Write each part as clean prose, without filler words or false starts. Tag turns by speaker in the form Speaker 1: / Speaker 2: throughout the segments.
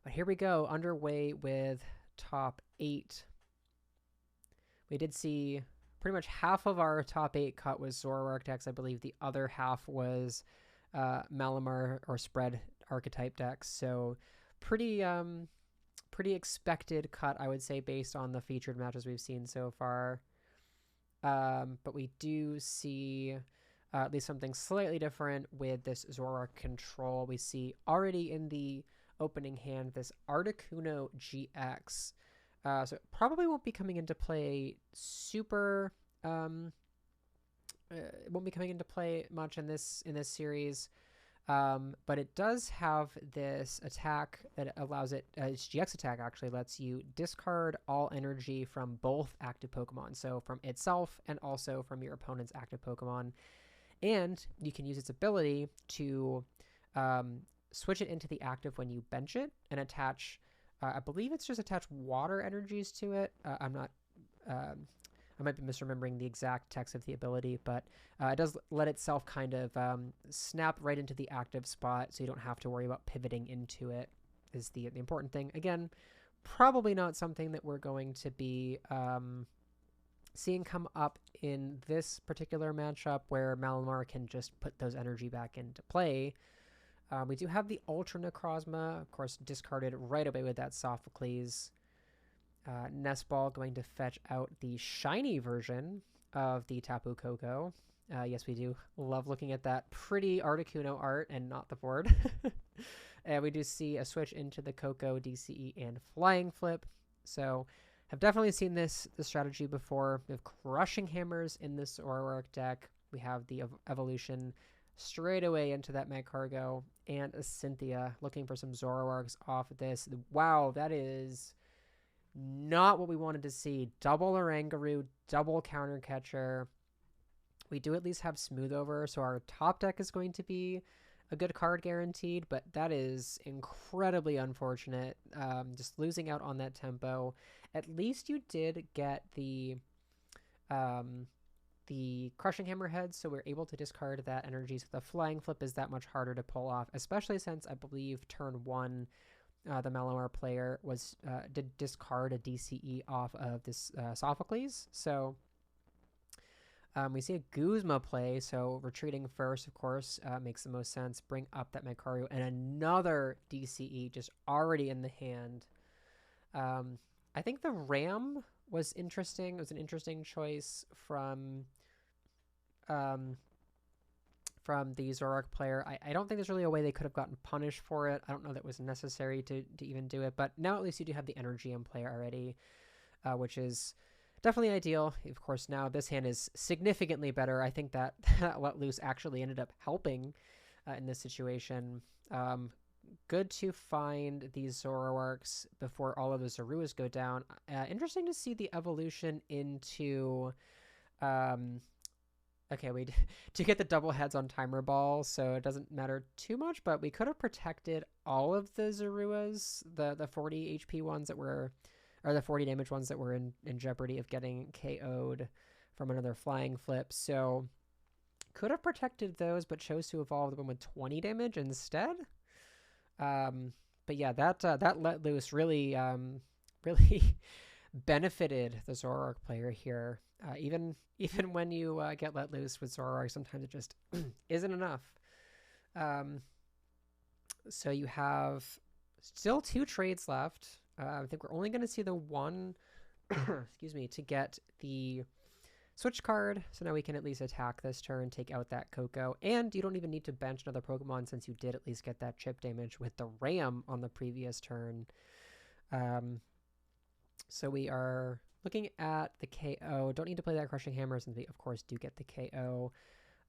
Speaker 1: But here we go, underway with top 8. We did see pretty much half of our top 8 cut was Zoroark decks. I believe the other half was Malamar or spread archetype decks. So pretty pretty expected cut, I would say, based on the featured matches we've seen so far. But we do see at least something slightly different with this Zoroark Control. We see already in the opening hand this Articuno GX. So it probably won't be coming into play super. It won't be coming into play much in this series. But it does have this attack that allows it. Its GX attack actually lets you discard all energy from both active Pokemon, so from itself and also from your opponent's active Pokemon. And you can use its ability to switch it into the active when you bench it and attach. I believe it's just attach water energies to it. I'm not. I might be misremembering the exact text of the ability, but it does let itself kind of snap right into the active spot, so you don't have to worry about pivoting into it. Is the important thing. Again, probably not something that we're going to be seeing come up in this particular matchup where Malamar can just put those energy back into play. We do have the Ultra Necrozma, of course, discarded right away with that Sophocles. Nest Ball going to fetch out the shiny version of the Tapu Koko. Yes, we do love looking at that pretty Articuno art and not the board. And we do see a switch into the Koko, DCE, and Flying Flip. So have definitely seen this strategy before. We have Crushing Hammers in this Zoroark deck. We have the evolution straight away into that Magcargo and a Cynthia, looking for some Zoroarks off of this. Wow, that is not what we wanted to see. Double Oranguru, double Counter Catcher. We do at least have Smooth Over, so our top deck is going to be a good card guaranteed, but that is incredibly unfortunate. Just losing out on that tempo. At least you did get the Crushing Hammerhead, so we're able to discard that energy. So the Flying Flip is that much harder to pull off, especially since I believe turn 1 the Malamar player did discard a DCE off of this Sophocles. So we see a Guzma play, so retreating first, of course, makes the most sense. Bring up that Magcario and another DCE just already in the hand. I think the Ram was interesting. It was an interesting choice from the Zoroark player. I don't think there's really a way they could have gotten punished for it. I don't know that it was necessary to even do it, but now at least you do have the energy in play already, which is definitely ideal. Of course, now this hand is significantly better. I think that Let Loose actually ended up helping in this situation. Good to find these Zoroarks before all of the Zoruas go down. Interesting to see the evolution into... Okay, to get the double heads on Timer Ball, so it doesn't matter too much, but we could have protected all of the Zoruas, the 40 HP ones that were, or the 40 damage ones that were in jeopardy of getting KO'd from another Flying Flip. So could have protected those, but chose to evolve the one with 20 damage instead. But yeah, that Let Loose really really benefited the Zoroark player here. Even when you get Let Loose with Zoroark, sometimes it just isn't enough. So you have still 2 trades left. I think we're only going to see the one, excuse me, to get the switch card. So now we can at least attack this turn, take out that Koko. And you don't even need to bench another Pokemon since you did at least get that chip damage with the Ram on the previous turn. So we are looking at the KO. Don't need to play that Crushing Hammer since we, of course, do get the KO.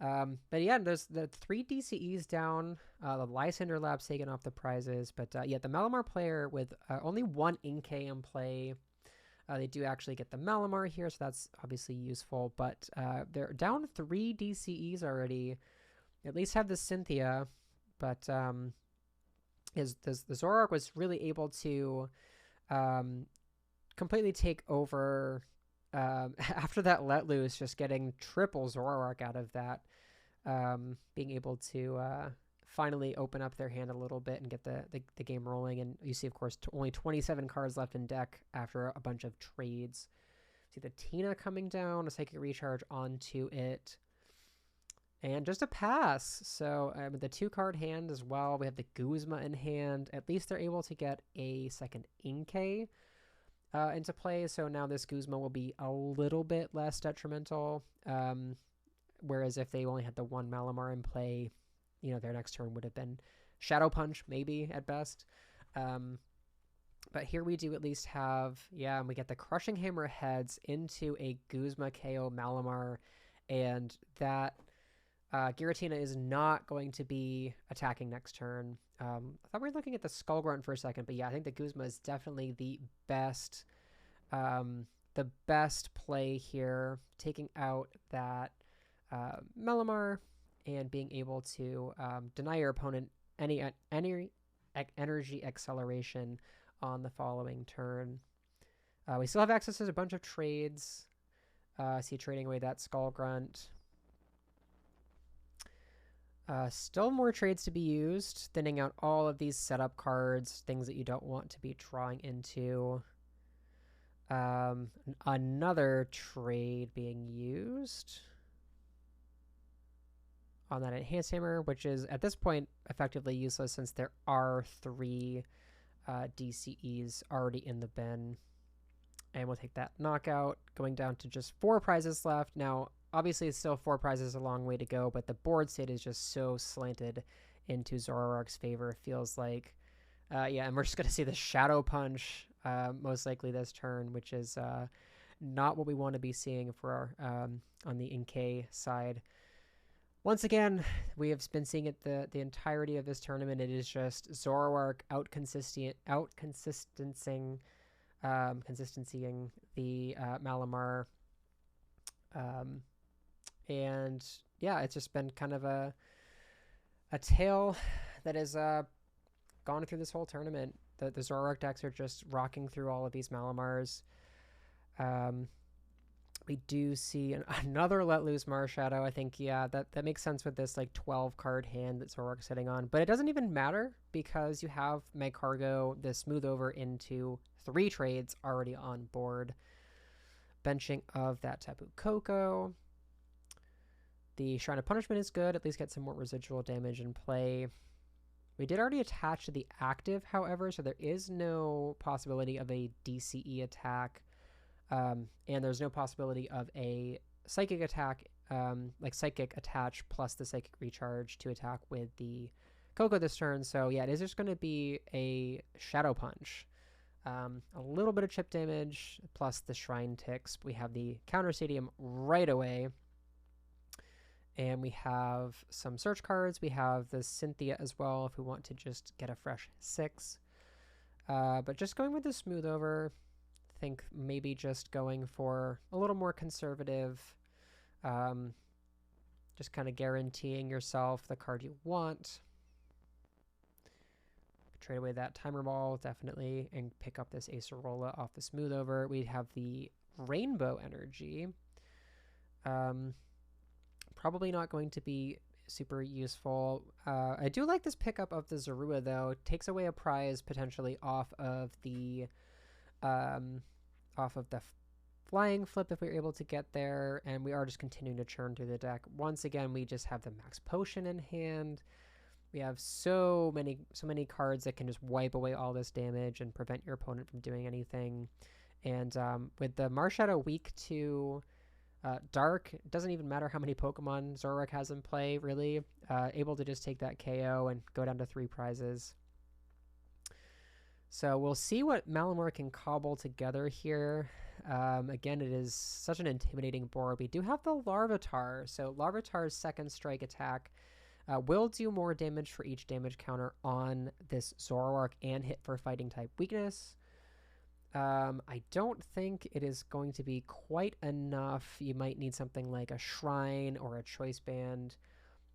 Speaker 1: But yeah, there's the 3 DCEs down. The Lysander Lab's taking off the prizes. But yeah, the Malamar player with only 1 Inkay in play. They do actually get the Malamar here, so that's obviously useful. But they're down 3 DCEs already. At least have the Cynthia. But the Zoroark was really able to... completely take over after that Let Loose, just getting triple Zoroark out of that, being able to finally open up their hand a little bit and get the game rolling. And you see, of course, only 27 cards left in deck after a bunch of trades. See the Tina coming down, a Psychic Recharge onto it, and just a pass. So the 2-card hand as well. We have the Guzma in hand. At least they're able to get a second Inkay into play. So now this Guzma will be a little bit less detrimental. Whereas if they only had the 1 Malamar in play, their next turn would have been Shadow Punch, maybe at best. But here we do at least have, and we get the Crushing Hammer heads into a Guzma KO Malamar, and that Giratina is not going to be attacking next turn. I thought we were looking at the Skull Grunt for a second, but yeah, I think the Guzma is definitely the best play here, taking out that Malamar and being able to deny your opponent any energy acceleration on the following turn. We still have access to a bunch of trades. See, trading away that Skull Grunt. Still more trades to be used, thinning out all of these setup cards, things that you don't want to be drawing into. Another trade being used on that Enhanced Hammer, which is at this point effectively useless since there are 3 DCEs already in the bin. And we'll take that knockout, going down to just 4 prizes left. Now, obviously, it's still 4 prizes, a long way to go, but the board state is just so slanted into Zoroark's favor. It feels like, and we're just going to see the Shadow Punch most likely this turn, which is not what we want to be seeing for our, on the Inkay side. Once again, we have been seeing it the entirety of this tournament. It is just Zoroark consistencying the Malamar. And yeah, it's just been kind of a tale that has gone through this whole tournament. The Zoroark decks are just rocking through all of these Malamars. We do see another Let Loose Marshadow. I think, that makes sense with this like 12-card hand that Zoroark's sitting on. But it doesn't even matter because you have Magcargo, the Smooth Over into 3 trades already on board. Benching of that Tapu Koko. The Shrine of Punishment is good. At least get some more residual damage in play. We did already attach to the active, however, so there is no possibility of a DCE attack. And there's no possibility of a Psychic attack, like Psychic attach plus the Psychic Recharge to attack with the Koko this turn. So yeah, it is just going to be a Shadow Punch. A little bit of chip damage plus the Shrine ticks. We have the Counter Stadium right away. And we have some search cards. We have the Cynthia as well if we want to just get a fresh 6. But just going with the Smooth Over, I think maybe just going for a little more conservative, just kind of guaranteeing yourself the card you want. Trade away that Timer Ball, definitely, and pick up this Acerola off the Smooth Over. We have the Rainbow Energy. Probably not going to be super useful. I do like this pickup of the Zorua, though. It takes away a prize potentially off of the flying flip if we were able to get there, and we are just continuing to churn through the deck. Once again, we just have the Max Potion in hand. We have so many cards that can just wipe away all this damage and prevent your opponent from doing anything. And with the Marshadow weak to Dark, it doesn't even matter how many Pokemon Zoroark has in play, really. Able to just take that KO and go down to 3 prizes. So we'll see what Malamar can cobble together here. Again, it is such an intimidating board. We do have the Larvitar. So Larvitar's second strike attack will do more damage for each damage counter on this Zoroark and hit for fighting type weakness. I don't think it is going to be quite enough. You might need something like a Shrine or a Choice Band,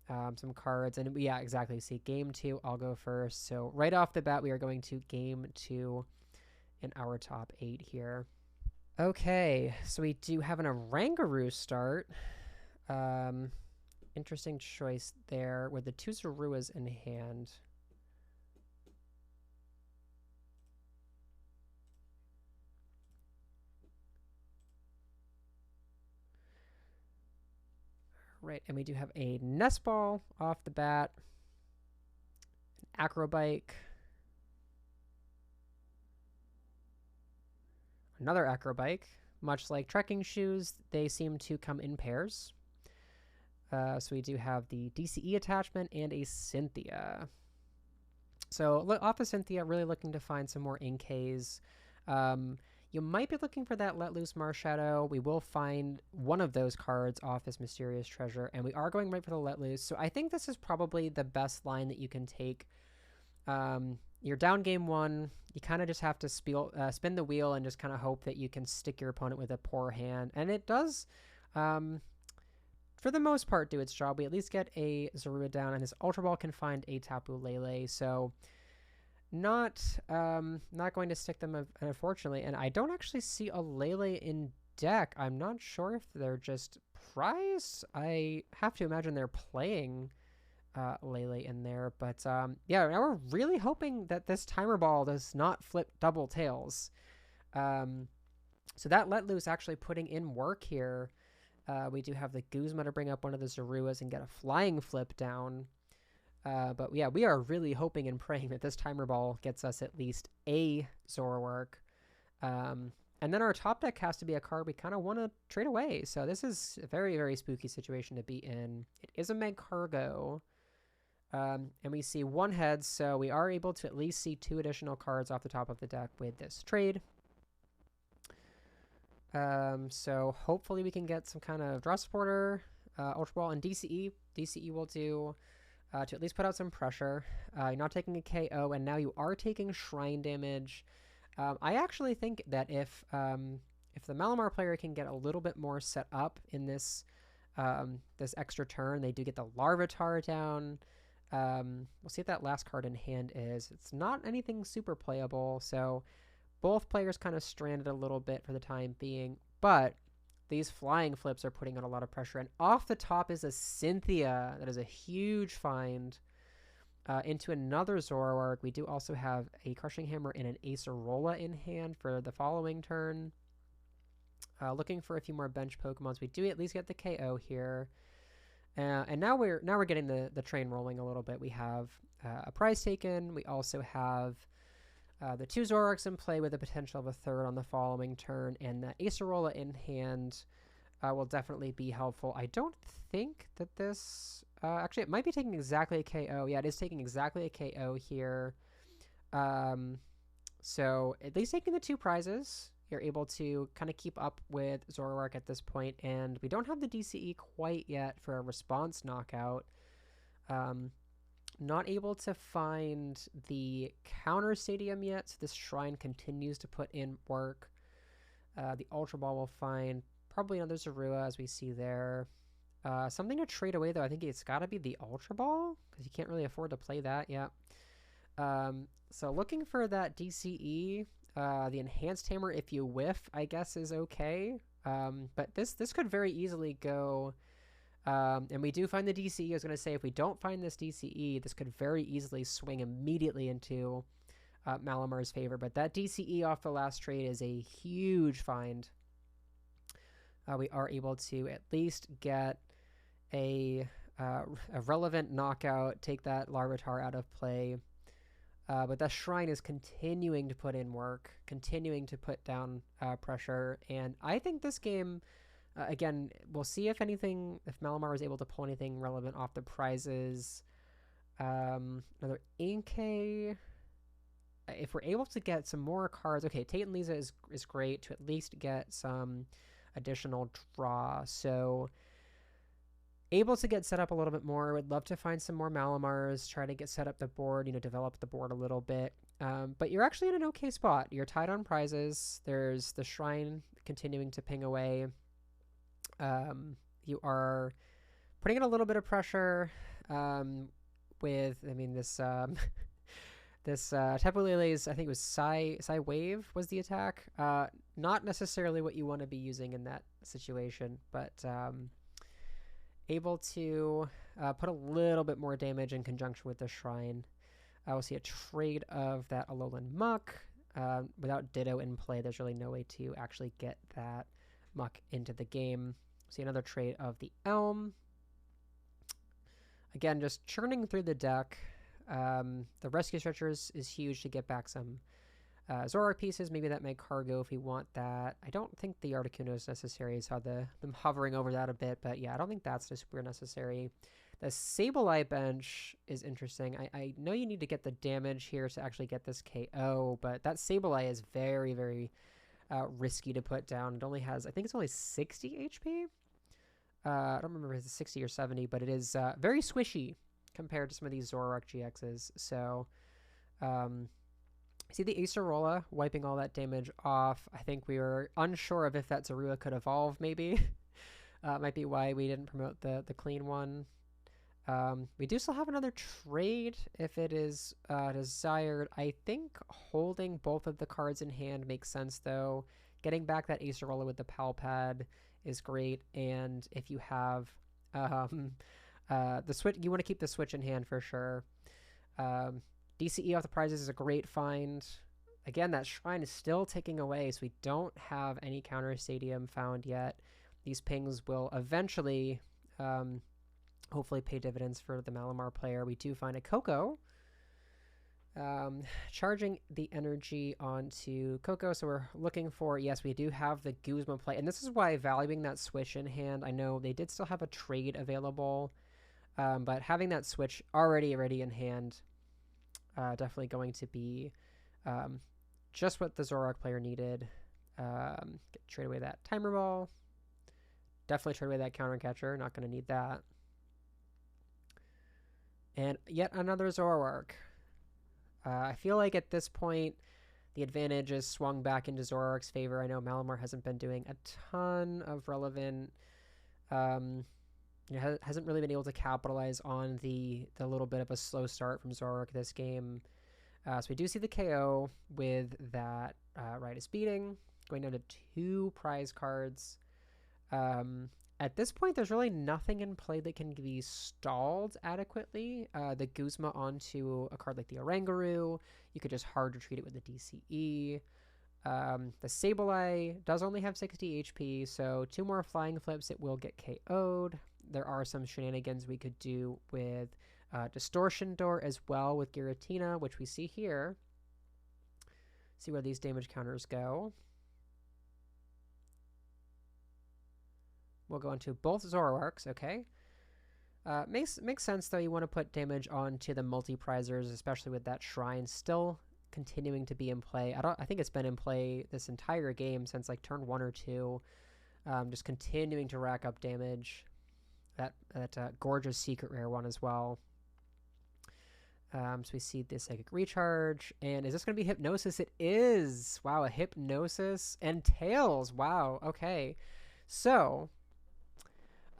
Speaker 1: some cards. And yeah, exactly. See, game 2, I'll go first. So right off the bat, we are going to game 2 in our top 8 here. Okay, so we do have an Oranguru start. And Interesting choice there with the 2 Zoruas in hand. Right, and we do have a Nest Ball off the bat, an Acrobike, another Acrobike. Much like trekking shoes, they seem to come in pairs. So we do have the DCE attachment and a Cynthia. So off of Cynthia, really looking to find some more Inkays. You might be looking for that Let Loose Marshadow. We will find one of those cards off this Mysterious Treasure, and we are going right for the Let Loose. So I think this is probably the best line that you can take. You're down game 1. You kind of just have to spin the wheel and just kind of hope that you can stick your opponent with a poor hand. And it does, for the most part, do its job. We at least get a Zorua down, and this Ultra Ball can find a Tapu Lele. So not going to stick them, unfortunately. And I don't actually see a Lele in deck. I'm not sure if they're just prize. I have to imagine they're playing Lele in there. But yeah, now we're really hoping that this Timer Ball does not flip double tails. So that Let Loose actually putting in work here. We do have the Guzma to bring up one of the Zoruas and get a flying flip down. But yeah, we are really hoping and praying that this Timer Ball gets us at least a Zoroark. And then our top deck has to be a card we kind of want to trade away. So this is a very, very spooky situation to be in. It is a Magcargo. And we see 1 head, so we are able to at least see 2 additional cards off the top of the deck with this trade. So hopefully we can get some kind of draw supporter, Ultra Ball, and DCE. DCE will do to at least put out some pressure. You're not taking a KO, and now you are taking shrine damage. I actually think that if the Malamar player can get a little bit more set up in this this extra turn, they do get the Larvitar down. We'll see what that last card in hand is. It's not anything super playable, so both players kind of stranded a little bit for the time being, but these flying flips are putting on a lot of pressure. And off the top is a Cynthia. That is a huge find into another Zoroark. We do also have a Crushing Hammer and an Acerola in hand for the following turn. Looking for a few more bench Pokemons. We do at least get the KO here. And now we're getting the train rolling a little bit. We have a prize taken. We also have the 2 Zoroarks in play with the potential of a 3rd on the following turn, and the Acerola in hand will definitely be helpful. I don't think that this... actually, it might be taking exactly a KO. Yeah, it is taking exactly a KO here. So at least taking the 2 prizes, you're able to kind of keep up with Zoroark at this point, and we don't have the DCE quite yet for a response knockout. Not able to find the counter stadium yet, so this shrine continues to put in work. The Ultra Ball will find probably another Zorua, as we see there. Something to trade away, though. I think it's got to be the Ultra Ball, because you can't really afford to play that. Yeah. So looking for that DCE. The Enhanced Hammer, if you whiff, I guess is okay. But this could very easily go... and we do find the DCE. I was going to say, if we don't find this DCE, this could very easily swing immediately into Malamar's favor. But that DCE off the last trade is a huge find. We are able to at least get a relevant knockout, take that Larvitar out of play. But the Shrine is continuing to put in work, continuing to put down pressure. And I think this game... again, we'll see if Malamar was able to pull anything relevant off the prizes. Another Inkay. If we're able to get some more cards, okay, Tate and Lisa is great to at least get some additional draw. So, able to get set up a little bit more. Would love to find some more Malamars, try to get set up the board, develop the board a little bit. But you're actually in an okay spot. You're tied on prizes. There's the Shrine continuing to ping away. You are putting in a little bit of pressure with, this this Tapu Lele's, I think it was Psy Wave was the attack. Not necessarily what you want to be using in that situation, but able to put a little bit more damage in conjunction with the Shrine. We'll see a trade of that Alolan Muck. Without Ditto in play, there's really no way to actually get that Muck into the game. See another trade of the Elm. Again, just churning through the deck. The Rescue Stretchers is huge to get back some Zoroark pieces. Maybe that make cargo if we want that. I don't think the Articuno is necessary. I saw them hovering over that a bit, but yeah, I don't think that's super necessary. The Sableye bench is interesting. I know you need to get the damage here to actually get this KO, but that Sableye is very, very risky to put down. It only has, I think it's only 60 HP. I don't remember if it's 60 or 70, but it is very squishy compared to some of these Zoroark GXs. So, see the Acerola wiping all that damage off. I think we were unsure of if that Zorua could evolve, maybe. Might be why we didn't promote the clean one. We do still have another trade if it is desired. I think holding both of the cards in hand makes sense, though. Getting back that Acerola with the Palpad is great, and if you have the switch, you want to keep the switch in hand for sure. DCE off the prizes is a great find. Again, that Shrine is still ticking away, so we don't have any counter stadium found yet. These pings will eventually hopefully pay dividends for the Malamar player. We do find a Koko. Charging the energy onto Koko, so we're looking for, yes, we do have the Guzma play, and this is why valuing that switch in hand. I know they did still have a trade available, but having that switch already in hand, definitely going to be just what the Zoroark player needed. Trade away that Timer Ball. Definitely trade away that Counter Catcher, not going to need that. And yet another Zoroark. I feel like at this point, the advantage is swung back into Zoroark's favor. I know Malamar hasn't been doing a ton of relevant, hasn't really been able to capitalize on the little bit of a slow start from Zoroark this game. So we do see the KO with that Riot is Beating, going down to 2 prize cards. At this point, there's really nothing in play that can be stalled adequately. The Guzma onto a card like the Oranguru. You could just hard retreat it with the DCE. The Sableye does only have 60 HP, so 2 more Flying Flips, it will get KO'd. There are some shenanigans we could do with Distortion Door as well with Giratina, which we see here. See where these damage counters go. We'll go into both Zoroarks, okay. Makes sense, though. You want to put damage onto the multi-prizers, especially with that Shrine still continuing to be in play. I think it's been in play this entire game since like turn 1 or 2. Just continuing to rack up damage. That gorgeous secret rare one as well. So we see the Psychic Recharge. And is this going to be Hypnosis? It is! Wow, a Hypnosis and Tails. Wow, okay. So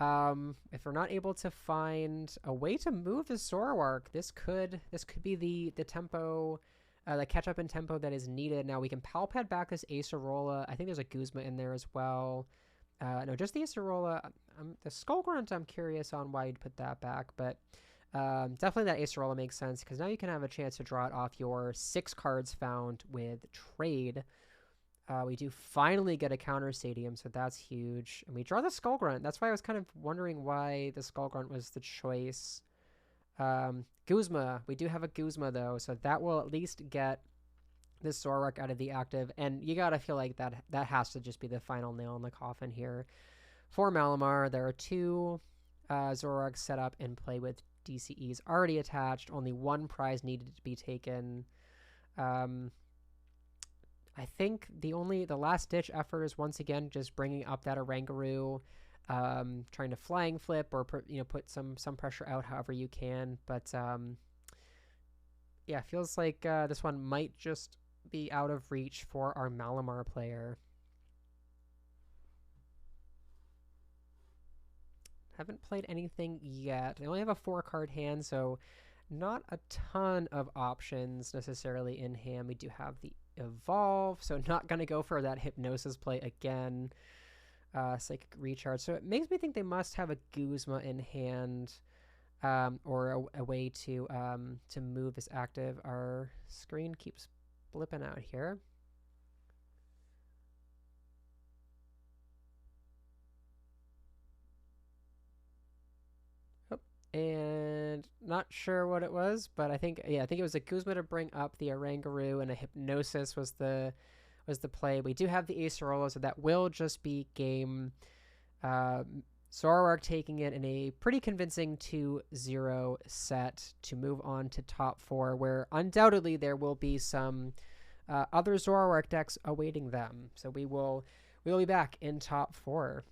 Speaker 1: if we're not able to find a way to move the Zoroark, this could be the tempo, the catch up in tempo that is needed. Now we can Palpad back this Acerola. I think there's a Guzma in there as well. No, just the Acerola. The Skull Grunt, I'm curious on why you'd put that back, but definitely that Acerola makes sense because now you can have a chance to draw it off your 6 cards found with trade. We do finally get a counter stadium, so that's huge. And we draw the Skull Grunt. That's why I was kind of wondering why the Skull Grunt was the choice. Guzma. We do have a Guzma, though, so that will at least get this Zoroark out of the active. And you gotta feel like that has to just be the final nail in the coffin here. For Malamar, there are 2 Zoroarks set up and play with DCEs already attached. Only 1 prize needed to be taken. I think the last ditch effort is once again just bringing up that Oranguru, trying to Flying Flip or put some pressure out however you can. But yeah, feels like this one might just be out of reach for our Malamar player. Haven't played anything yet. They only have a 4-card hand, so not a ton of options necessarily in hand. We do have the Evolve, so not going to go for that Hypnosis play again. Psychic Recharge. So it makes me think they must have a Guzma in hand, or a way to move this active. Our screen keeps blipping out here. And not sure what it was, but I think it was a Guzma to bring up the Oranguru, and a Hypnosis was the play. We do have the Acerola, so that will just be game. Zoroark taking it in a pretty convincing 2-0 set to move on to top 4, where undoubtedly there will be some other Zoroark decks awaiting them. So we will be back in top 4.